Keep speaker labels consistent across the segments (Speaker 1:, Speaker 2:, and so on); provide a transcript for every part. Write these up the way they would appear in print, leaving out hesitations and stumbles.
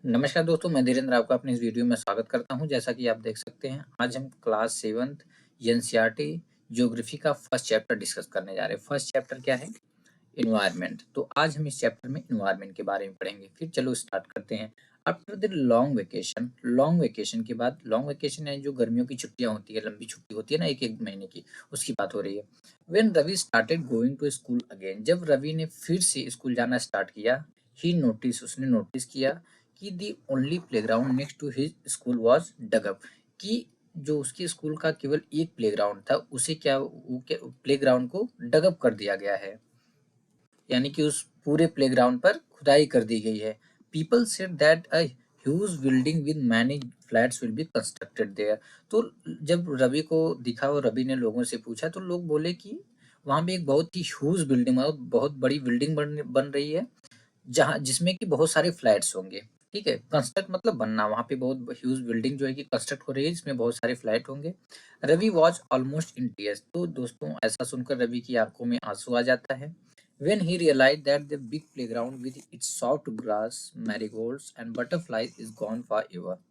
Speaker 1: नमस्कार दोस्तों, मैं धीरेन्द्र आपका अपनी इस वीडियो में स्वागत करता हूं। जैसा कि आप देख सकते हैं, आज हम क्लास 7th एनसीईआरटी ज्योग्राफी का फर्स्ट चैप्टर डिस्कस करने जा रहे हैं। फर्स्ट चैप्टर क्या है? इन्वायरमेंट। तो आज हम इस चैप्टर में इन्वायरमेंट के बारे में पढ़ेंगे। फिर चलो स्टार्ट करते हैं। आफ्टर द लॉन्ग वेकेशन के बाद, लॉन्ग वेकेशन है जो गर्मियों की छुट्टियां होती है, लंबी छुट्टी होती है ना, एक एक महीने की, उसकी बात हो रही है। When Ravi started going to school again, जब रवि ने फिर से स्कूल जाना स्टार्ट किया, उसने नोटिस किया कि the only playground next to his school was dug up, कि जो उसके स्कूल का केवल एक प्लेग्राउंड था, उसे क्या वो प्लेग्राउंड को डगअप कर दिया गया है, यानी कि उस पूरे प्लेग्राउंड पर खुदाई कर दी गई है। People said that a huge building with many flats will be constructed there. तो जब रवि को दिखा और रवि ने लोगों से पूछा, तो लोग बोले कि वहां पे एक बहुत ही ह्यूज बिल्डिंग, बहुत बड़ी बिल्डिंग बन रही है, जहाँ जिसमें कि बहुत सारे फ्लैट्स होंगे। ठीक है, कंस्ट्रक्ट मतलब बनना, वहाँ पे बहुत ह्यूज बिल्डिंग जो है कि कंस्ट्रक्ट हो रही है, जिसमें बहुत सारे फ्लैट होंगे। Ravi was almost in tears. तो दोस्तों, ऐसा सुनकर रवि की आंखों में आंसू आ जाता है। When he realized that the big playground with its soft grass, marigolds and butterflies is gone forever।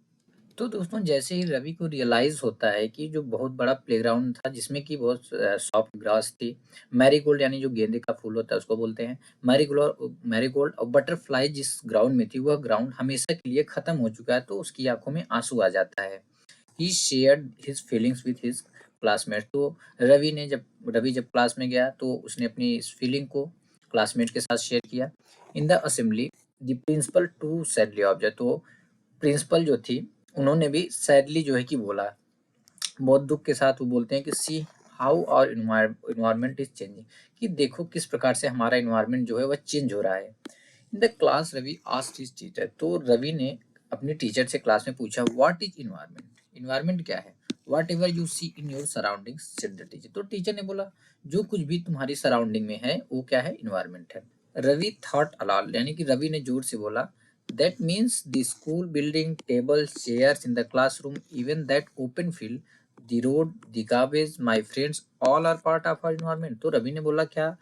Speaker 1: तो दोस्तों, जैसे ही रवि को रियलाइज होता है कि जो बहुत बड़ा प्लेग्राउंड था, जिसमें कि बहुत सॉफ्ट ग्रास थी, मैरीगोल्ड यानी जो गेंदे का फूल होता है उसको बोलते हैं, मैरीगोल्ड और बटरफ्लाई जिस ग्राउंड में थी, वह ग्राउंड हमेशा के लिए खत्म हो चुका है। तो उसकी आंखों में आंसू आ जाता है। He shared his feelings with his classmate. तो रवि जब क्लास में गया, तो उसने अपनी इस फीलिंग को क्लासमेट के साथ शेयर किया। In the assembly the principal to sadly observe. तो प्रिंसिपल जो थी, उन्होंने भी सैडली जो है कि बोला, बहुत दुख के साथ वो बोलते हैं कि see how our environment is changing, कि देखो किस प्रकार से हमारा इन्वायरमेंट जो है वह चेंज हो रहा है। In the class Ravi asked his teacher. तो रवि ने अपने टीचर से क्लास में पूछा, व्हाट इज इन्वायरमेंट? इन्वायरमेंट क्या है? Whatever you see in your surroundings, said the teacher. तो टीचर ने बोला, जो कुछ भी तुम्हारी सराउंडिंग में है वो क्या है? इन्वायरमेंट है। रवि थॉट अलाउड, यानी कि रवि ने जोर से बोला, that means the school building, table, chairs in the classroom, even that open field, the road, the garbage, my friends, all are part of our environment. तो रवि ने बोला, क्या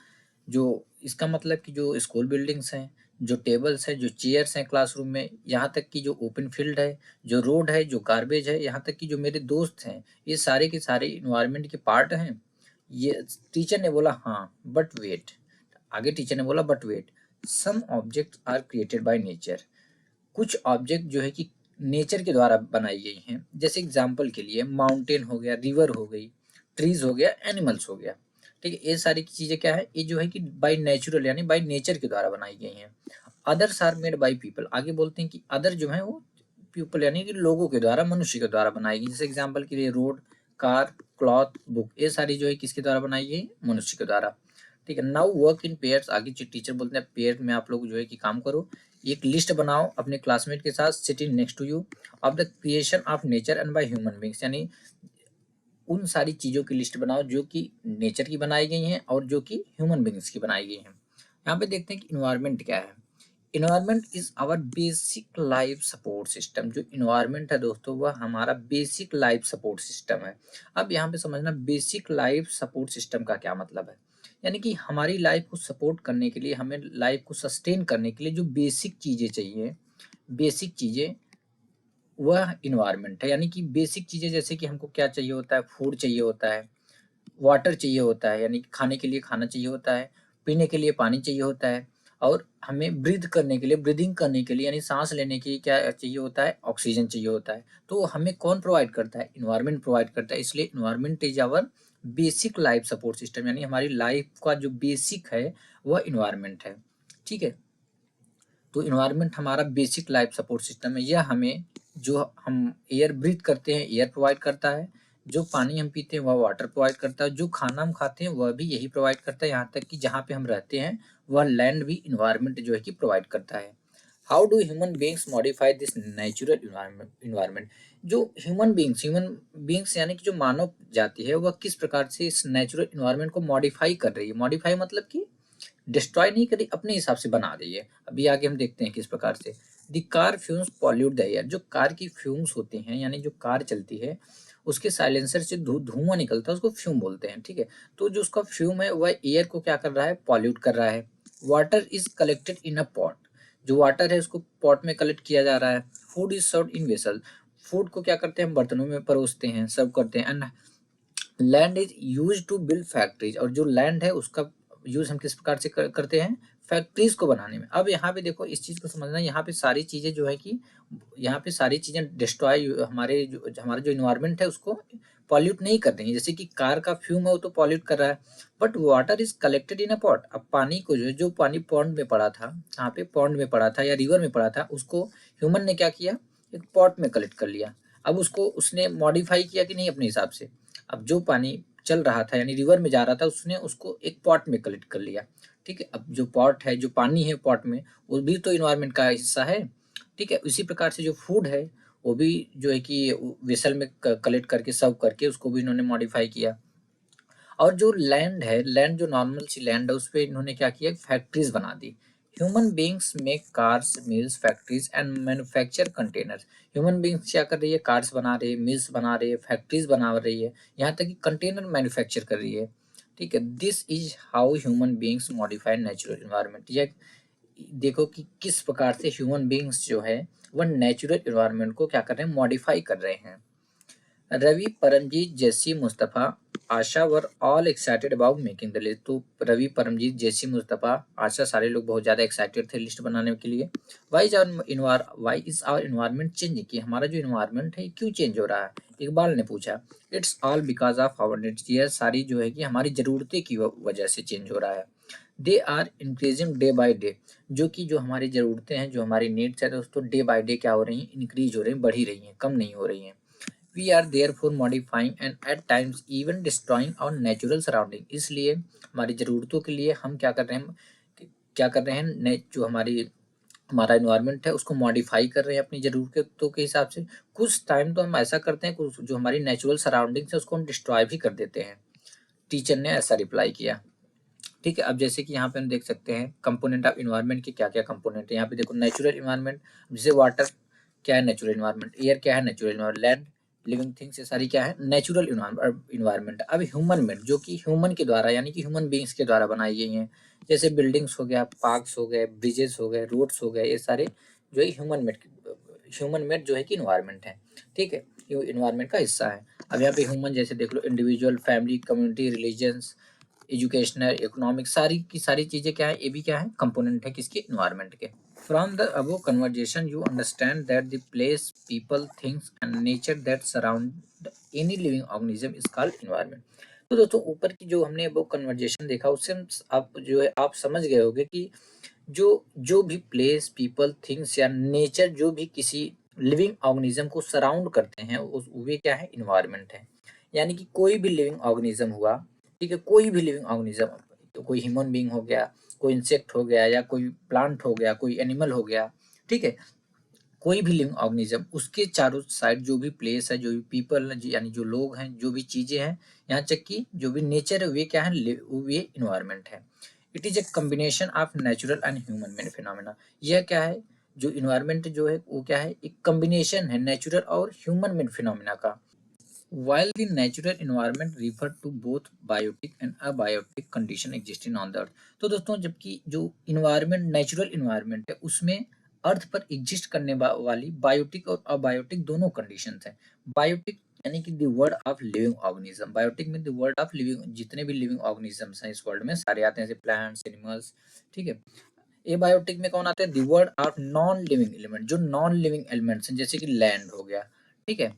Speaker 1: जो इसका मतलब कि जो स्कूल बिल्डिंग्स हैं, जो टेबल्स हैं, जो चेयर्स हैं क्लासरूम में, यहाँ तक कि जो ओपन फील्ड है, जो रोड है, जो गार्बेज है, यहाँ तक कि जो मेरे दोस्त हैं, ये सारे के सारे इन्वायरमेंट के पार्ट हैं। ये टीचर ने बोला, हाँ बट वेट। आगे टीचर ने बोला, but wait, some objects are created by nature. कुछ ऑब्जेक्ट जो है कि नेचर के द्वारा बनाई गई हैं। जैसे एग्जाम्पल के लिए माउंटेन हो गया, रिवर हो गई, ट्रीज हो गया, एनिमल्स हो गया। ठीक है, ये सारी चीजें क्या है, ये जो है कि बाय नेचुरल यानी बाय नेचर के द्वारा बनाई गई हैं। Others are made by people. आगे बोलते हैं कि अदर जो है वो पीपल यानी कि लोगों के द्वारा, मनुष्य के द्वारा बनाई गई। जैसे एग्जाम्पल के लिए रोड, कार, क्लॉथ, बुक, ये सारी जो है किसके द्वारा बनाई गई? मनुष्य के द्वारा। ठीक है, नाउ वर्क इन पेयर्स। आगे टीचर बोलते हैं पेयर में आप लोग जो है कि काम करो। एक लिस्ट बनाओ अपने क्लासमेट के साथ, sitting next to you, of the creation of nature and by human beings, यानी उन सारी चीज़ों की लिस्ट बनाओ जो कि नेचर की बनाई गई हैं और जो कि ह्यूमन बींग्स की बनाई गई हैं। यहाँ पे देखते हैं कि इन्वायरमेंट क्या है। Environment is our basic life support system. जो इन्वायरमेंट है दोस्तों, वह हमारा बेसिक लाइफ सपोर्ट सिस्टम है। अब यहाँ पे समझना बेसिक लाइफ सपोर्ट सिस्टम का क्या मतलब है। यानी कि हमारी लाइफ को सपोर्ट करने के लिए, हमें लाइफ को सस्टेन करने के लिए जो बेसिक चीज़ें चाहिए, बेसिक चीज़ें, वह इन्वायरमेंट है। यानी कि बेसिक चीज़ें जैसे कि हमको क्या चाहिए होता है? फूड चाहिए होता है, वाटर चाहिए होता है, यानी कि खाने के लिए खाना चाहिए होता है, पीने के लिए पानी चाहिए होता है, और हमें ब्रीथ करने के लिए, ब्रीदिंग करने के लिए यानी सांस लेने के लिए क्या चाहिए होता है? ऑक्सीजन चाहिए होता है। तो हमें कौन प्रोवाइड करता है? इन्वायरमेंट प्रोवाइड करता है। इसलिए environment is our basic life support system, यानी हमारी लाइफ का जो बेसिक है वह इन्वायरमेंट है। ठीक है, तो इन्वायरमेंट हमारा बेसिक लाइफ सपोर्ट सिस्टम है। यह हमें, जो हम एयर ब्रीथ करते हैं, एयर प्रोवाइड करता है, जो पानी हम पीते हैं वह वाटर प्रोवाइड करता है, जो खाना हम खाते हैं वह भी यही प्रोवाइड करता है, यहाँ तक कि जहाँ पे हम रहते हैं वह लैंड भी इन्वायरमेंट जो है कि प्रोवाइड करता है। How do human beings modify this natural environment. जो ह्यूमन बींग्स यानी कि जो मानव जाति है, वह किस प्रकार से इस नेचुरल इन्वायरमेंट को मॉडिफाई कर रही है। मॉडिफाई मतलब कि डिस्ट्रॉय नहीं करी, अपने हिसाब से बना रही है। अभी आगे हम देखते हैं किस प्रकार से। The car fumes pollute the air. जो कार की फ्यूम्स होते हैं, यानी जो कार चलती है उसके साइलेंसर से धुआं निकलता है, उसको फ्यूम बोलते हैं। ठीक है, तो जो उसका फ्यूम है वह एयर को क्या कर रहा है? पॉल्यूट कर रहा है। Water is collected in a pot. जो वाटर है उसको पॉट में कलेक्ट किया जा रहा है। Food is served in vessel, food को क्या करते हैं, बर्तनों में परोसते हैं, सर्व करते हैं। And land is use to build factories, और जो लैंड है उसका यूज हम किस प्रकार से करते हैं, फैक्ट्रीज को बनाने में। अब यहाँ पे देखो इस चीज को समझना, यहाँ पे सारी चीजें जो है कि यहाँ पे सारी चीजें डिस्ट्रॉय, हमारा जो इन्वायरमेंट है उसको पॉल्यूट नहीं कर रही है। जैसे कि कार का फ्यूम है वो तो पॉल्यूट कर रहा है, but water is collected in a pot. अब पानी को जो पानी पॉन्ड में पड़ा था, यहाँ पे पॉन्ड में पड़ा था या रिवर में पड़ा था, उसको ह्यूमन ने क्या किया, एक पॉट में कलेक्ट कर लिया। अब उसको उसने मॉडिफाई किया कि नहीं अपने हिसाब से। अब जो पानी चल रहा था यानी रिवर में जा रहा था, उसने उसको एक पॉट में कलेक्ट कर लिया। ठीक है, अब जो पॉट है, जो पानी है पॉट में, वो भी तो इन्वायरमेंट का हिस्सा है। ठीक है, इसी प्रकार से जो फूड है वो भी जो है कि वेसल में कलेक्ट करके सर्व करके उसको भी इन्होंने मॉडिफाई किया। और जो लैंड है, लैंड जो नॉर्मल सी लैंड है, उस पर इन्होंने क्या किया, फैक्ट्रीज बना दी। Human beings make cars, mills, factories and manufacture containers. Human beings क्या कर रही है, कार्स बना रही है, मिल्स बना रही है, फैक्ट्रीज बना रही है, यहाँ तक कि कंटेनर मैन्युफैक्चर कर रही है। ठीक है, this is how human beings modify natural environment. यह देखो कि किस प्रकार से ह्यूमन बींग्स जो है वह नेचुरल इन्वायरमेंट को क्या कर रहे हैं, मॉडिफाई कर रहे हैं। Ravi, Paramjit, Jessie, Mustafa, Asha were all excited about making the list. तो रवि, परमजीत, जेसी, मुस्तफा, आशा, सारे लोग बहुत ज़्यादा एक्साइटेड थे लिस्ट बनाने के लिए। Why is our environment changing, कि हमारा जो इन्वायरमेंट है क्यों चेंज हो रहा है, इकबाल ने पूछा। It's all because of our needs, यह सारी जो है कि हमारी ज़रूरतें की वजह से चेंज हो रहा है। They are increasing day by day, जो कि जो हमारी ज़रूरतें हैं, जो हमारी नीड्स है दोस्तों, डे बाई डे क्या हो रही हैं, इंक्रीज हो रही हैं, बढ़ी रही हैं, कम नहीं हो रही हैं। We are therefore modifying and at times even destroying our natural surrounding, इसलिए हमारी ज़रूरतों के लिए हम क्या कर रहे हैं, जो हमारा इन्वायरमेंट है उसको मॉडिफाई कर रहे हैं अपनी ज़रूरतों के हिसाब से। कुछ टाइम तो हम ऐसा करते हैं, कुछ जो हमारी नेचुरल सराउंडिंग्स है उसको हम डिस्ट्रॉय भी कर देते हैं। टीचर ने ऐसा रिप्लाई किया। ठीक है, अब जैसे कि यहाँ पे हम देख सकते हैं कंपोनेंट ऑफ इन्वायरमेंट के क्या क्या कंपोनेंट है। यहाँ पे देखो नेचुरल इन्वायरमेंट, जैसे वाटर क्या है, नेचुरल इन्वायरमेंट। एयर क्या है, natural environment. Land, living things, ये सारी क्या है, नेचुरल इन्वायरमेंट। अब ह्यूमन मेड, जो कि ह्यूमन के द्वारा यानी कि ह्यूमन बींग्स के द्वारा बनाई गई हैं, जैसे बिल्डिंग्स हो गया, पार्क्स हो गए, ब्रिजेस हो गए, रोड्स हो गए, ये सारे जो है ह्यूमन मेड जो है कि इन्वायरमेंट है। ठीक है, ये इन्वायरमेंट का हिस्सा है। अब यहाँ पे ह्यूमन जैसे देख लो, individual, family, community, religions, educational, economic, सारी की सारी चीज़ें क्या है, ये भी क्या है, कंपोनेंट है किसके, इन्वायरमेंट के। From the above conversation you understand that the place, people, things and nature that surround any living organism is called environment. तो दोस्तों ऊपर की जो हमने वो कन्वर्जेशन देखा, उससे आप जो है आप समझ गए होंगे कि जो जो भी प्लेस, पीपल, थिंग्स या नेचर जो भी किसी लिविंग ऑर्गेनिज्म को सराउंड करते हैं, उस वे क्या है, इन्वायरमेंट है। यानी कि कोई भी लिविंग ऑर्गेनिज्म हुआ, ठीक है, कोई भी लिविंग ऑर्गेनिज्म, तो कोई ह्यूमन बीइंग हो गया, कोई इंसेक्ट हो गया, या कोई प्लांट हो गया, कोई एनिमल हो गया, ठीक है, कोई भी लिविंग ऑर्गेनिज्म, उसके चारों साइड जो भी प्लेस है, जो भी पीपल है, यानी जो लोग हैं, जो भी चीजें हैं, यहाँ तक कि जो भी नेचर है, वे क्या है, वे इन्वायरमेंट है। It is a combination of natural and human made phenomena. यह क्या है, जो इन्वायरमेंट जो है वो क्या है, एक कम्बिनेशन है नेचुरल और ह्यूमन मेड फिनोमेना का। While the natural environment refer to both biotic and abiotic condition existing on the earth, तो दोस्तों जबकि जो इन्वायरमेंट, नेचुरल इन्वायरमेंट है, उसमें अर्थ पर एग्जिस्ट करने वाली बायोटिक और अबायोटिक दोनों कंडीशंस हैं। बायोटिक यानी कि the world of living organism, biotic में द वर्ल्ड ऑफ लिविंग, जितने भी लिविंग ऑर्गेनिजम्स हैं इस वर्ल्ड में सारे आते हैं, जैसे प्लांट्स, एनिमल्स। ठीक है, एबायोटिक में कौन आते हैं, the world of non living element, जो नॉन लिविंग एलिमेंट्स हैं, जैसे कि लैंड हो गया। ठीक है,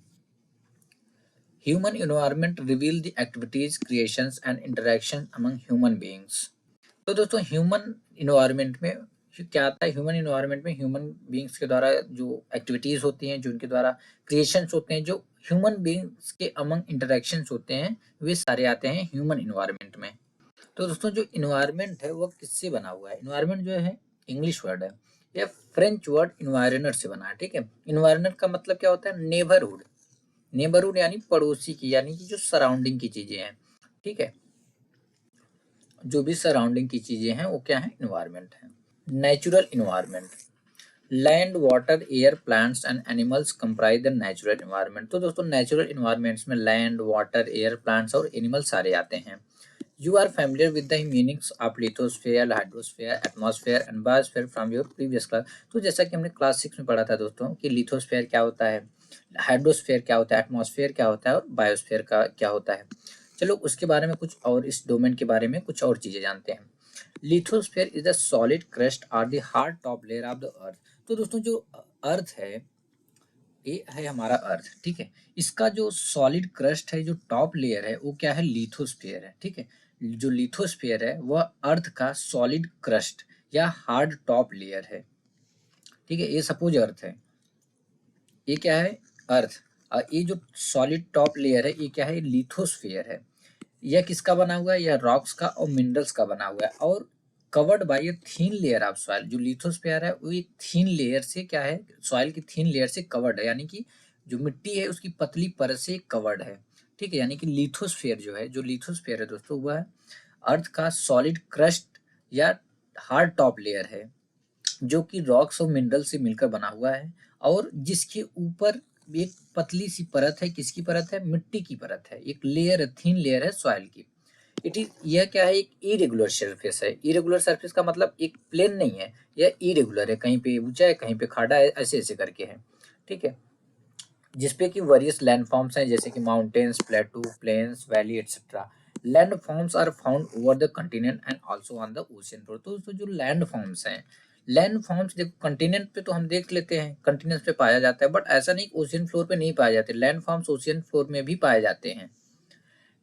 Speaker 1: human environment reveal the activities, creations and interaction among human beings. तो दोस्तों ह्यूमन इन्वायरमेंट में क्या आता है, ह्यूमन इन्वायरमेंट में ह्यूमन बीइंग्स के द्वारा जो एक्टिविटीज होती हैं, जो उनके द्वारा क्रिएशंस होते हैं, जो ह्यूमन बीइंग्स के अमंग इंटरेक्शंस होते हैं, वे सारे आते हैं ह्यूमन इन्वायरमेंट में। तो दोस्तों जो इन्वायरमेंट है वो किससे बना हुआ है, इन्वायरमेंट जो है इंग्लिश वर्ड है, यह फ्रेंच वर्ड इन्वायरनर से बना है। ठीक है, इन्वायरनर का मतलब क्या होता है, नेबरहुड। नेबरहुड यानी पड़ोसी की, यानी कि जो सराउंडिंग की चीजें हैं। ठीक है, जो भी सराउंडिंग की चीजें हैं वो क्या है, इन्वायरमेंट है। Natural environment, land, water, air, plants and animals comprise the natural environment. तो दोस्तों नेचुरल इन्वायरमेंट्स में लैंड, वाटर, एयर, प्लांट्स और एनिमल सारे आते हैं। You are familiar with the meanings of lithosphere, hydrosphere, atmosphere and biosphere from your previous class। तो जैसा कि हमने क्लास 6 में पढ़ा था दोस्तों कि लिथोस्फेयर क्या होता है, हाइड्रोस्फेयर क्या होता है, एटमॉस्फेयर क्या होता है और बायोस्फेयर का क्या होता है। चलो उसके बारे में कुछ और, इस डोमेन के बारे में कुछ और चीजें जानते हैं। Lithosphere is the solid crust और the hard top layer of the earth. तो दोस्तों जो अर्थ है, ये है हमारा अर्थ, ठीक है। इसका जो सॉलिड क्रस्ट है, जो टॉप लेयर है, वो क्या है, लिथोस्फेयर है, ठीक है। जो लिथोस्फेयर है वह अर्थ का सॉलिड क्रस्ट या हार्ड टॉप लेयर है, ठीक है। ये सपोज अर्थ है, ये क्या है, अर्थ। और ये जो सॉलिड टॉप लेयर है ये क्या है, लिथोस्फेयर है। यह किसका बना हुआ है, यह रॉक्स का और मिनरल्स का बना हुआ है और covered by A thin layer of soil. जो लिथोस्फेयर है वो एक थीन लेयर से क्या है, सॉइल की थीन लेयर से कवर्ड है, यानी कि जो मिट्टी है उसकी पतली परत से कवर्ड है, ठीक है। यानी कि लिथोस्फेयर जो है, जो लिथोस्फेयर है दोस्तों, वह अर्थ का सॉलिड क्रस्ट या हार्ड टॉप लेयर है, जो कि रॉक्स और मिनरल से मिलकर बना हुआ है और जिसके ऊपर एक पतली सी परत है, किसकी परत है, मिट्टी की परत है, एक लेयर है, थीन लेयर है सॉइल की। इट इज, यह क्या है, एक इरेगुलर सरफेस है। इरेगुलर सरफेस का मतलब एक प्लेन नहीं है, यह इरेगुलर है, कहीं पे ऊंचा है कहीं पे खाड़ा है, ऐसे ऐसे करके है, ठीक है। जिसपे कि वेरियस लैंडफॉर्म्स हैं, जैसे कि mountains, plateau, plains, valley etcetera. Landforms are found over the continent and also on the ocean floor. तो जो लैंडफॉर्म्स हैं, लैंडफॉर्म्स देखो कंटिनेंट पे तो हम देख लेते हैं, कंटिनेंट पे पाया जाता है, बट ऐसा नहीं ओशियन फ्लोर पे नहीं पाए जाते, लैंडफॉर्म्स ओशियन फ्लोर में भी पाए जाते हैं।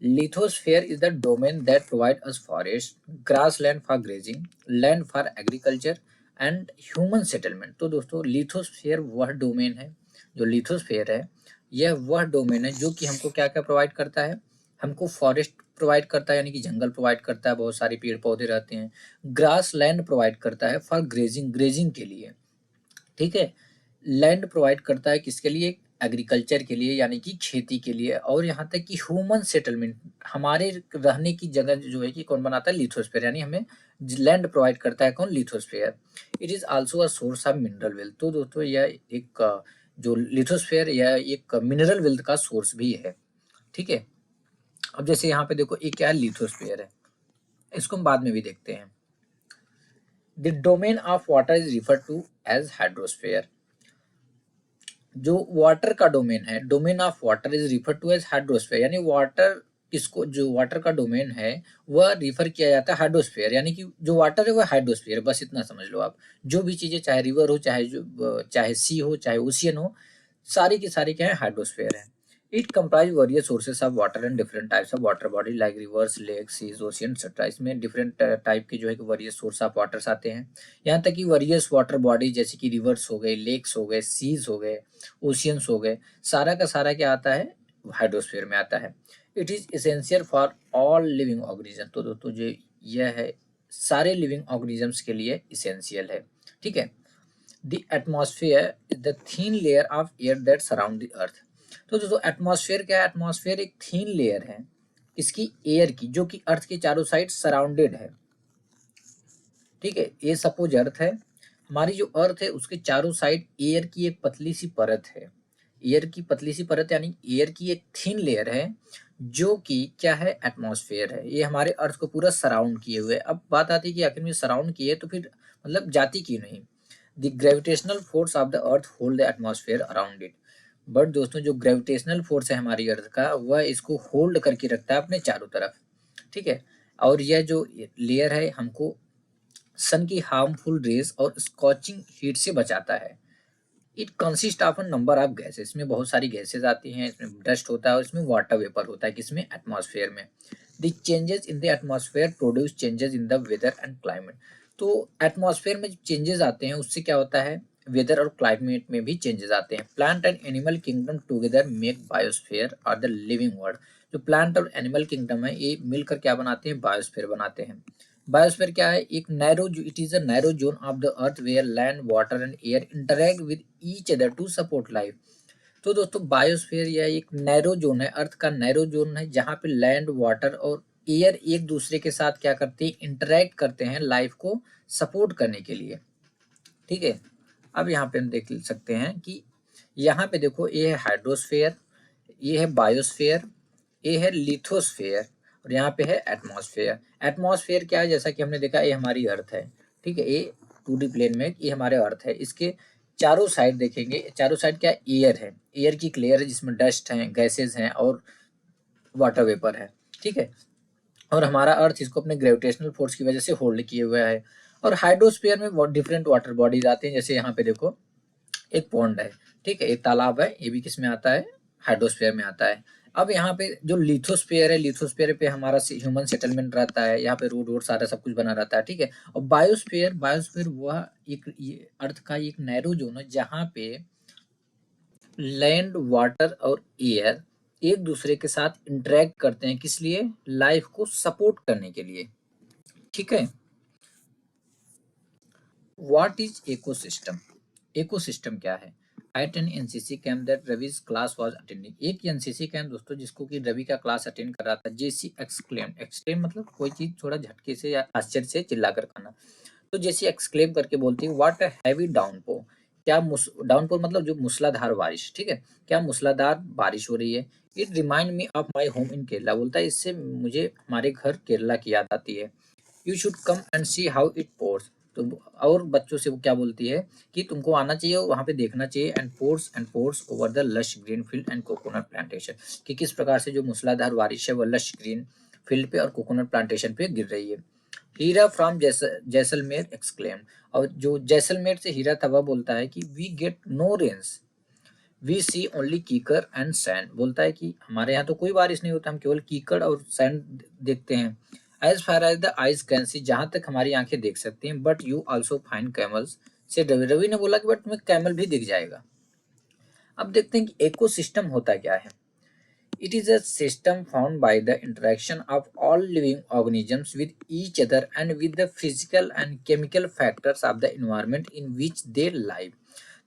Speaker 1: Lithosphere is the domain that provides us forest, grassland for grazing, land for agriculture and human settlement। तो दोस्तों लिथोस्फेयर वह डोमेन है, जो लिथोस्फेयर है यह वह डोमेन है जो कि हमको क्या क्या प्रोवाइड करता है, हमको फॉरेस्ट प्रोवाइड करता है, यानी कि जंगल प्रोवाइड करता है, बहुत सारे पेड़ पौधे रहते हैं। ग्रास लैंड प्रोवाइड करता है फॉर ग्रेजिंग, ग्रेजिंग के लिए, ठीक है। लैंड प्रोवाइड करता है किसके लिए, एग्रीकल्चर के लिए, यानी कि खेती के लिए। और यहाँ तक कि ह्यूमन सेटलमेंट, हमारे रहने की जगह जो है कि कौन बनाता है, लिथोस्फेयर, यानी हमें लैंड प्रोवाइड करता है कौन, lithosphere. It is also a source of mineral wealth. तो दोस्तों यह एक जो लिथोस्फेयर यह एक मिनरल वेल्थ का सोर्स भी है, ठीक है। अब जैसे यहाँ पे देखो ये क्या है, लिथोस्फेयर है, इसको हम बाद में भी देखते हैं। The domain of water is referred to as hydrosphere. जो वाटर का डोमेन है, domain of water is refer to as hydrosphere, यानी वाटर, इसको जो वाटर का डोमेन है वह रिफर किया जाता है हाइड्रोस्फेयर, यानी कि जो वाटर है वह हाइड्रोस्फेयर, बस इतना समझ लो आप। जो भी चीजें, चाहे रिवर हो, चाहे सी हो, चाहे ओशियन हो, सारी की सारी क्या है, हाइड्रोस्फेयर है। It comprise various sources of water and different types of water body like rivers, lake, seas, ocean etcetera. इसमें डिफरेंट टाइप के जो है वेरियस सोर्स ऑफ वाटर्स आते हैं। यहाँ तक कि वेरियस वाटर बॉडी जैसे कि रिवर्स हो गए, लेक्स हो गए, सीज हो गए, ओशियंस हो गए, सारा का सारा क्या आता है, हाइड्रोस्फीयर में आता है। It is essential for all living organism. तो दोस्तों जो यह है सारे लिविंग ऑर्गेनिजम्स के लिए इसेंशियल है, ठीक है। The atmosphere is the thin layer of air that surround the earth. तो दोस्तों एटमॉस्फेयर क्या है, एटमॉस्फेयर एक थीन लेयर है इसकी, एयर की, जो कि अर्थ के चारों साइड सराउंडेड है, ठीक है। ये सपोज अर्थ है, हमारी जो अर्थ है उसके चारों साइड एयर की एक पतली सी परत है, एयर की पतली सी परत, यानी एयर की एक थिन लेयर है, जो कि क्या है, एटमॉस्फेयर है। ये हमारे अर्थ को पूरा सराउंड किए हुए। अब बात आती है कि आखिर में सराउंड किए तो फिर मतलब जाती क्यों नहीं। The gravitational force of the earth hold the atmosphere around it. But दोस्तों जो ग्रेविटेशनल फोर्स है हमारी अर्थ का, वह इसको होल्ड करके रखता है अपने चारों तरफ, ठीक है। और यह जो लेयर है हमको सन की हार्मफुल रेज और स्कॉचिंग हीट से बचाता है। It consist of a number of gases, इसमें बहुत सारी गैसेस आती हैं, इसमें डस्ट होता है और इसमें वाटर वेपर होता है, किसमें, एटमॉस्फेयर में। The changes in the atmosphere produce changes in the weather and climate. तो एटमॉस्फेयर में चेंजेस आते हैं उससे क्या होता है, वेदर और क्लाइमेट में भी चेंजेस आते हैं। Plant and animal kingdom together make biosphere और द लिविंग वर्ल्ड। जो प्लांट और एनिमल किंगडम है ये मिलकर क्या बनाते हैं, बायोस्फेयर बनाते हैं। बायोस्फीयर क्या है, एक narrow, it is a narrow zone of the earth where land, water and air interact with each other to support life. तो दोस्तों बायोस्फीयर यह एक नैरो जोन है, अर्थ का नैरो जोन है, जहाँ पे लैंड, वाटर और एयर एक दूसरे के साथ क्या करते हैं, इंटरैक्ट करते हैं लाइफ को सपोर्ट करने के लिए, ठीक है। अब यहाँ पे हम देख सकते हैं कि यहाँ पे देखो ये है हाइड्रोस्फेयर, ये है बायोस्फेयर, ये है लिथोस्फेयर और यहाँ पे है एटमॉस्फेयर। एटमॉस्फेयर क्या है, जैसा कि हमने देखा ये हमारी अर्थ है, ठीक है, ये 2D प्लेन में ये हमारे अर्थ है। इसके चारों साइड देखेंगे, चारों साइड क्या एयर है, एयर की लेयर है जिसमें डस्ट है, गैसेज हैं और वाटर वेपर है, ठीक है। और हमारा अर्थ इसको अपने ग्रेविटेशनल फोर्स की वजह से होल्ड किए हुआ है। और हाइड्रोस्फीयर में डिफरेंट वाटर बॉडीज आते हैं, जैसे यहाँ पे देखो एक पॉन्ड है, ठीक है, एक तालाब है, ये भी किस में आता है, हाइड्रोस्फीयर में आता है। अब यहाँ पे जो लिथोस्फीयर है, लिथोस्फीयर पे हमारा ह्यूमन सेटलमेंट रहता है, यहाँ पे रोड वोड सारा सब कुछ बना रहता है, ठीक है। और बायोस्फीयर, बायोस्फीयर वह एक ये अर्थ का एक नैरो जोन है जहाँ पे लैंड, वाटर और एयर एक दूसरे के साथ इंटरेक्ट करते हैं, किस लिए, लाइफ को सपोर्ट करने के लिए, ठीक है। What is ecosystem? इकोसिस्टम क्या है? At an NCC camp that Ravi's class was attending, एक एनसीसी कैंप दोस्तों जिसको कि रवि का क्लास अटेंड कर रहा था, जेसी एक्सक्लेम, एक्सक्लेम मतलब कोई चीज थोड़ा झटके से या आश्चर्य से चिल्लाकर खाना। तो जेसी एक्सक्लेम करके बोलती है व्हाट अ हैवी डाउनपोर, क्या डाउनपोर मतलब जो मूसलाधार बारिश, ठीक है, क्या मूसलाधार बारिश हो रही है। It remind me of my home in Kerala, बोलता है इससे मुझे हमारे घर केरला की याद आती है। You should come and see how it pores, तो और बच्चों से वो क्या बोलती है कि तुमको आना चाहिए वहां पे देखना चाहिए, and pores over the lush green field and coconut plantation, कि किस प्रकार से जो मूसलाधार बारिश है वह लश ग्रीन फील्ड पे और कोकोनट प्लांटेशन पे गिर रही है। हीरा फ्रॉम जैसलमेर एक्सक्लेम, और जो जैसलमेर से हीरा था वह बोलता है कि we get no rains, we see only kikar and sand, बोलता है कि हमारे यहाँ तो कोई बारिश नहीं होता, हम केवल कीकड़ और सैंड देखते हैं। As far as the eyes can see, जहां तक हमारी आंखें देख सकती हैं, but you also find camels, say Ravi, Ravi ने बोला कि बट तुम्हें कैमल भी दिख जाएगा। अब देखते हैं कि इकोसिस्टम होता क्या है। It is a system found by the interaction of all living organisms with each other and with the physical and chemical factors of the environment in which they live.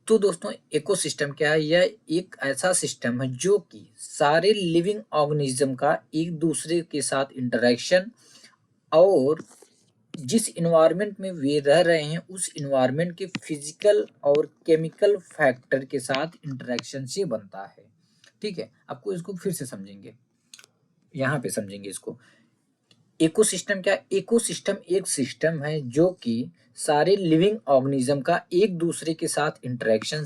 Speaker 1: तो दोस्तों इकोसिस्टम क्या है, यह एक ऐसा सिस्टम है जो कि सारे लिविंग ऑर्गेनिज्म का एक दूसरे के साथ इंटरेक्शन और जिस इन्वायरमेंट में वे रह रहे हैं उस इन्वायरमेंट के फिजिकल और केमिकल फैक्टर के साथ इंटरेक्शन से बनता है, ठीक है। आपको इसको फिर से समझेंगे, यहाँ पे समझेंगे इसको। इकोसिस्टम क्या, इकोसिस्टम एक सिस्टम है जो कि सारे लिविंग ऑर्गेनिज्म का एक दूसरे के साथ इंटरेक्शन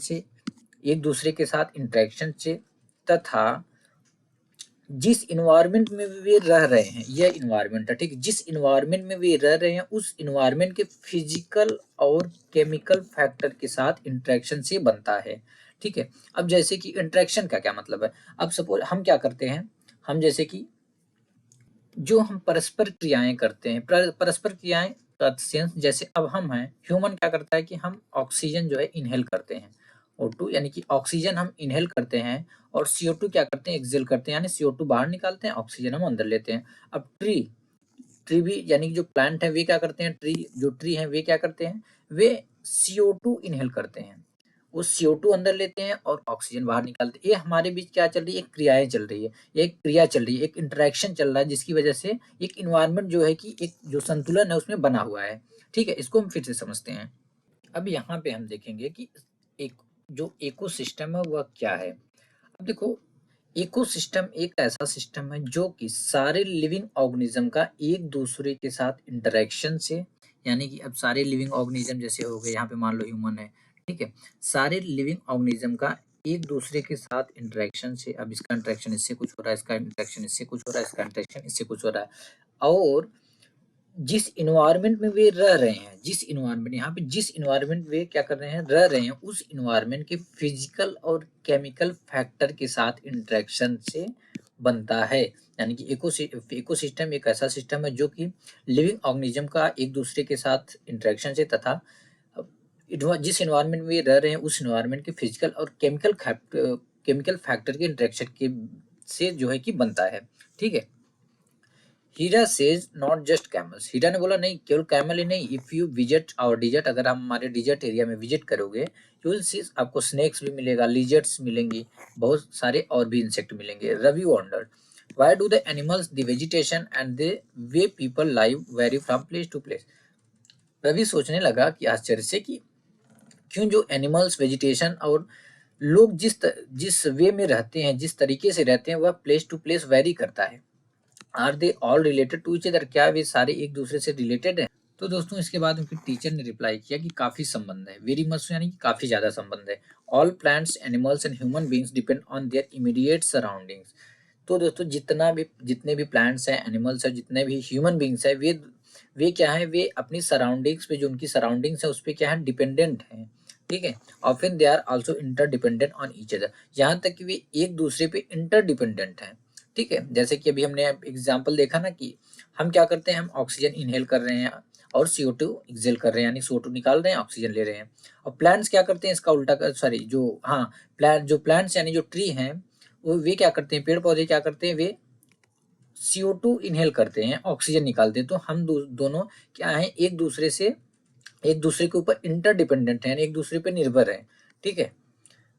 Speaker 1: से तथा जिस इन्वायरमेंट में वे रह रहे हैं, यह इन्वायरमेंट है, ठीक है, जिस इन्वायरमेंट में वे रह रहे हैं उस इन्वायरमेंट के फिजिकल और केमिकल फैक्टर के साथ इंटरेक्शन से बनता है, ठीक है। अब जैसे कि इंटरेक्शन का क्या मतलब है, अब सपोज हम क्या करते हैं, हम जैसे कि जो हम परस्पर क्रियाएं करते हैं, परस्पर क्रियाएं का सेंस, जैसे अब हम हैं, ह्यूमन क्या करता है कि हम ऑक्सीजन जो है इनहेल करते हैं, O2 यानी कि ऑक्सीजन हम इनहेल करते हैं, और CO2 क्या करते हैं, एक्सहेल करते हैं, यानी CO2 बाहर निकालते हैं, ऑक्सीजन हम अंदर लेते हैं। अब ट्री, ट्री भी यानी कि जो प्लांट है वे क्या करते हैं, ट्री है वे क्या करते हैं, वे CO2 इनहेल करते हैं, वो CO2 अंदर लेते हैं और ऑक्सीजन बाहर निकालते हैं। ये हमारे बीच क्या चल रही है, एक क्रियाएं चल रही है, एक क्रिया चल रही है, एक इंटरेक्शन चल रहा है, जिसकी वजह से एक इन्वायरमेंट जो है कि एक जो संतुलन है उसमें बना हुआ है, ठीक है। इसको हम फिर से समझते हैं। अब यहाँ पे हम देखेंगे कि एक जो इकोसिस्टम है वह क्या है। अब देखो इकोसिस्टम एक ऐसा सिस्टम है जो कि सारे लिविंग ऑर्गेनिज्म का एक दूसरे के साथ इंटरेक्शन से, यानी कि अब सारे लिविंग ऑर्गेनिज्म जैसे हो गए, यहाँ पे मान लो ह्यूमन है, ठीक है, सारे लिविंग ऑर्गेनिज्म का एक दूसरे के साथ इंटरेक्शन से, अब इसका इंटरेक्शन इससे कुछ हो रहा है, इसका इंटरेक्शन इससे कुछ हो रहा है, इसका इंटरेक्शन इससे कुछ हो रहा है, और जिस इन्वायरमेंट में वे रह रहे हैं, जिस इन्वायरमेंट, यहाँ पे जिस इन्वायरमेंट वे क्या कर रहे हैं, रह रहे हैं, उस इन्वायरमेंट के फिजिकल और केमिकल फैक्टर के साथ इंटरेक्शन से बनता है। यानी कि इकोसिस्टम एक ऐसा सिस्टम है जो कि लिविंग ऑर्गेनिज्म का एक दूसरे के साथ इंटरेक्शन से तथा जिस इन्वायरमेंट में रह रहे हैं उस इन्वायरमेंट के फिजिकल और केमिकल फैक्टर के इंटरेक्शन के से जो है कि बनता है, ठीक है। Heera says not just camels, Heera ने बोला नहीं केवल कैमल ही नहीं, if you visit our desert, अगर हम हमारे डिजर्ट एरिया में विजिट करोगे यू विल सी, आपको स्नेक्स भी मिलेगा, लिजर्ट्स मिलेंगी, बहुत सारे और भी इंसेक्ट मिलेंगे। Ravi wondered why do the animals the vegetation and the way people live vary from place to place, Ravi सोचने लगा कि आश्चर्य से कि क्यों जो एनिमल्स, वेजिटेशन और लोग जिस वे में रहते हैं, जिस तरीके से रहते हैं, वह प्लेस टू प्लेस वेरी करता है, are they all related to each other, क्या वे सारे एक दूसरे से रिलेटेड हैं? तो दोस्तों इसके बाद उनके टीचर ने रिप्लाई किया कि काफी संबंध है, वेरी मच यानी कि काफी ज्यादा संबंध है। All plants animals and human beings depend on their immediate surroundings. तो दोस्तों जितने भी प्लांट्स हैं, एनिमल्स हैं, जितने भी ह्यूमन बींग्स हैं, वे क्या है, वे अपनी सराउंडिंग्स पे, जो उनकी सराउंडिंग्स है उस पे क्या है, डिपेंडेंट हैं। ठीक है। Often they are also interdependent on each other, यहाँ तक कि वे एक दूसरे पे इंटरडिपेंडेंट हैं। ठीक है। जैसे कि अभी हमने एग्जाम्पल देखा ना कि हम क्या करते हैं, हम ऑक्सीजन इनहेल कर रहे हैं और CO2 एक्सेल कर रहे हैं, यानी CO2 निकाल रहे हैं, ऑक्सीजन ले रहे हैं। और प्लांट्स क्या करते हैं, इसका उल्टा कर, सॉरी जो हाँ प्लांट्स यानी जो ट्री हैं, वो वे क्या करते हैं, पेड़ पौधे क्या करते हैं, वे CO2 इनहेल करते हैं, ऑक्सीजन निकालते हैं। तो हम दोनों क्या है, एक दूसरे के ऊपर इंटरडिपेंडेंट है, एक दूसरे पे निर्भर है। ठीक है।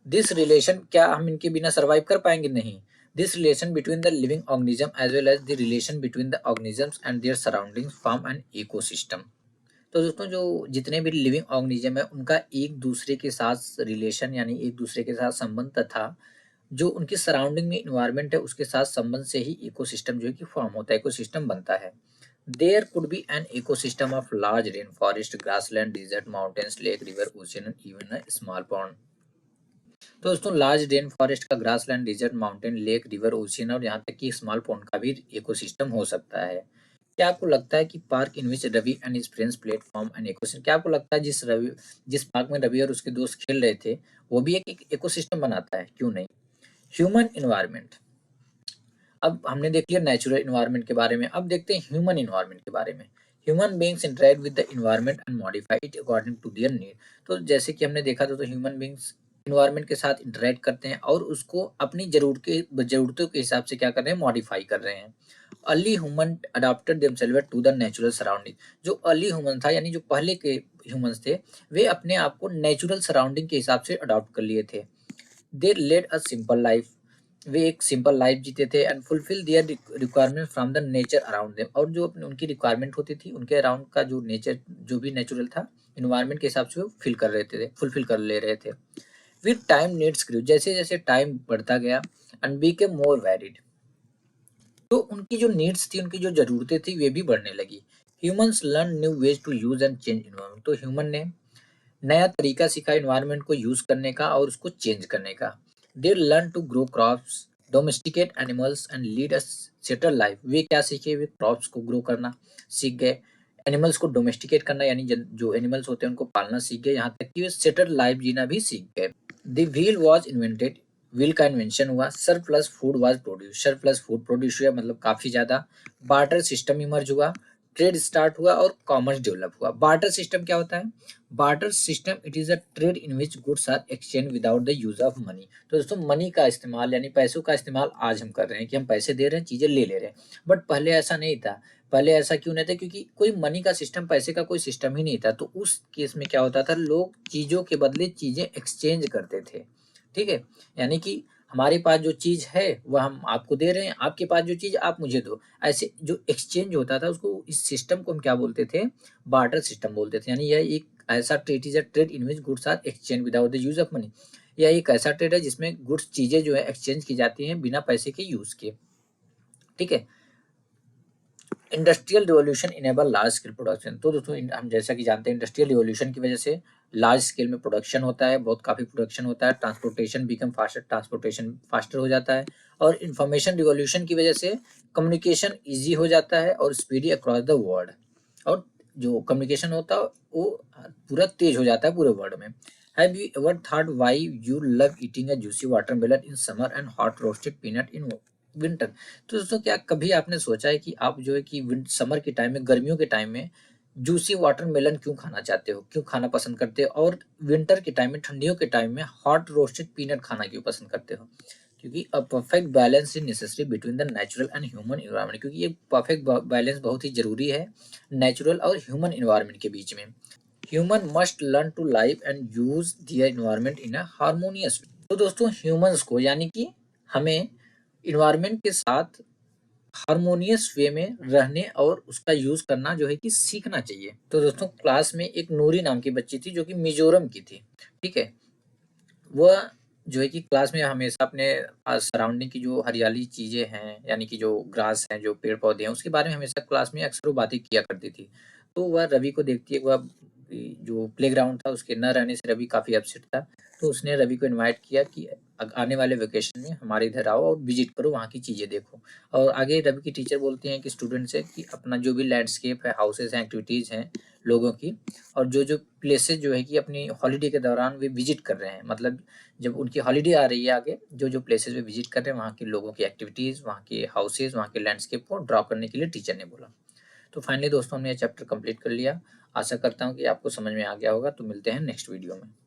Speaker 1: दिस रिलेशन, क्या हम इनके बिना सर्वाइव कर पाएंगे? नहीं। This relation between the living organism as well as the relation between the organisms and their surroundings form an ecosystem. तो दोस्तों जो जितने भी लिविंग ऑर्गेनिज्म है, उनका एक दूसरे के साथ रिलेशन यानी एक दूसरे के साथ संबंध, तथा जो उनकी सराउंडिंग में इन्वायरमेंट है उसके साथ संबंध से ही इकोसिस्टम जो है कि फॉर्म होता है, इकोसिस्टम बनता है। There could be an ecosystem of large rain forest, grassland, desert, mountains, lake, river, ocean and even a small pond. तो दोस्तों लार्ज रेन फॉरेस्ट का, grassland, desert, mountain, lake, river, ocean और यहाँ तक कि स्मॉल पॉन्ड का भी ecosystem हो सकता है। क्या आपको लगता है कि park in which Ravi and his friends played form an ecosystem, क्या आपको लगता है जिस पार्क में रवि और उसके दोस्त खेल रहे थे, वो भी एक इकोसिस्टम बनाता है? क्यों नहीं। ह्यूमन इन्वायरमेंट, अब हमने देख लिया नेचुरल इन्वायरमेंट के बारे में, अब देखते हैं ह्यूमन इन्वायरमेंट के बारे में। Human beings interact with the environment and modify it according to their need. तो जैसे कि हमने देखा था, तो ह्यूमन बींग्स इन्वायरमेंट के साथ इंटरेक्ट करते हैं और उसको अपनी जरूरतों के हिसाब से क्या कर रहे हैं, मॉडिफाई कर रहे हैं। Early human adopted themselves to the natural surrounding, जो अर्ली ह्यूमन था यानी जो पहले के ह्यूमंस थे, वे अपने आप को नेचुरल सराउंडिंग के हिसाब से अडॉप्ट कर लिए थे। दे लेड अ सिंपल लाइफ, वे एक सिंपल लाइफ जीते थे and fulfil their requirement from the nature around them, और जो उनकी रिक्वायरमेंट होती थी उनके अराउंड का जो नेचर, जो भी नेचुरल था, इन्वायरमेंट के हिसाब से वो फुलफिल कर ले रहे थे। विद टाइम नीड्स ग्रू, जैसे जैसे टाइम बढ़ता गया, एंड बीकेम मोर वैरिड, तो उनकी जो नीड्स थी, उनकी जो जरूरतें थी, वे भी बढ़ने लगी। Humans learn new ways to use and change environment, तो ह्यूमन ने नया तरीका सीखा इन्वायरमेंट को यूज करने का और उसको चेंज करने का। They learn to grow crops, domesticate animals and lead a settle life, वे क्या सीखे, वे क्रॉप्स को ग्रो करना सीख गए, एनिमल्स को डोमेस्टिकेट करना यानी जो एनिमल्स होते हैं उनको पालना सीख गए, यहाँ तक कि वे सेटल लाइफ जीना भी सीख गए। The wheel was invented, wheel का इन्वेंशन हुआ। Surplus food was produce, surplus food produce हुआ मतलब काफी ज्यादा। बार्टर सिस्टम इमर्ज हुआ, ट्रेड स्टार्ट हुआ और कॉमर्स डेवलप हुआ। बार्टर सिस्टम क्या होता है? Barter system, it is a trade in which goods are exchange without the use of money. तो दोस्तों मनी का इस्तेमाल यानी पैसों का इस्तेमाल आज हम कर रहे हैं कि हम पैसे दे रहे हैं, चीजें ले रहे हैं, बट पहले ऐसा नहीं था। पहले ऐसा क्यों नहीं था? क्योंकि कोई मनी का सिस्टम, पैसे का कोई सिस्टम ही नहीं था। तो उस केस में क्या होता था, लोग चीजों के बदले चीजें एक्सचेंज करते थे। ठीक है। यानी कि हमारे पास जो चीज है वह हम आपको दे रहे हैं, आपके पास जो चीज आप मुझे दो, ऐसे जो एक्सचेंज होता था उसको, इस सिस्टम को हम क्या बोलते थे? बार्टर सिस्टम बोलते थे। यानी यह एक ऐसा trade, is a trade in which goods are exchange without the use of money. यह एक ऐसा ट्रेड है जिसमें गुड्स, चीजें जो है एक्सचेंज की जाती हैं बिना पैसे के यूज के। ठीक है। Industrial revolution enable large scale production, तो दोस्तों हम जैसा कि जानते हैं इंडस्ट्रियल रिवॉल्यूशन की वजह से लार्ज स्केल में प्रोडक्शन होता है, बहुत काफी प्रोडक्शन होता है। Transportation become faster, transportation faster हो जाता है। और इंफॉर्मेशन रिवॉल्यूशन की वजह से कम्युनिकेशन ईजी हो जाता है और स्पीडी अक्रॉस द वर्ल्ड, और जो कम्युनिकेशन होता है वो पूरा तेज हो जाता है पूरे वर्ल्ड में। Have you ever thought why you love eating a juicy watermelon in summer and hot roasted peanut in winter? तो दोस्तों क्या कभी आपने सोचा है कि आप जो है कि समर के टाइम में, गर्मियों के टाइम में जूसी वाटरमेलन क्यों खाना चाहते हो, क्यों खाना पसंद करते हो, और विंटर के टाइम में, ठंडियों के टाइम में हॉट रोस्टेड पीनट खाना क्यों पसंद करते हो? क्योंकि a perfect balance is necessary between the natural and human environment, क्योंकि ये परफेक्ट बैलेंस बहुत ही जरूरी है नेचुरल और ह्यूमन इन्वायरमेंट के बीच में। Human must learn to live and use their environment in a harmonious. तो दोस्तों ह्यूमंस को यानी कि हमें इन्वायरमेंट के साथ हार्मोनियस वे में रहने और उसका यूज करना जो है कि सीखना चाहिए। तो दोस्तों क्लास में एक नूरी नाम की बच्ची थी जो कि मिजोरम की थी। ठीक है। वह जो है कि क्लास में हमेशा अपने सराउंडिंग की जो हरियाली चीज़ें हैं, यानी कि जो ग्रास हैं, जो पेड़-पौधे हैं, उसके बारे में हमेशा क्लास में अक्सर वो बातें किया करती थी। तो वह रवि को देखती है, वह जो प्लेग्राउंड था उसके न रहने से रवि काफ़ी अपसेट था। तो उसने रवि को इनवाइट किया कि आने वाले वेकेशन में हमारे इधर आओ और विज़िट करो, वहाँ की चीज़ें देखो। और आगे रवि की टीचर बोलती हैं कि स्टूडेंट से कि अपना जो भी लैंडस्केप है, हाउसेज़ हैं, एक्टिविटीज़ हैं लोगों की, और जो-जो प्लेसेस जो है कि अपनी हॉलिडे के दौरान वे विज़िट कर रहे हैं, मतलब जब उनकी हॉलिडे आ रही है आगे, जो-जो प्लेसेस वे विज़िट कर रहे हैं, वहाँ के लोगों की एक्टिविटीज़, वहाँ के हाउसेज़, वहाँ के लैंडस्केप को ड्रॉ करने के लिए टीचर ने बोला। तो फाइनली दोस्तों हमने ये चैप्टर कंप्लीट कर लिया। आशा करता हूँ कि आपको समझ में आ गया होगा। तो मिलते हैं नेक्स्ट वीडियो में।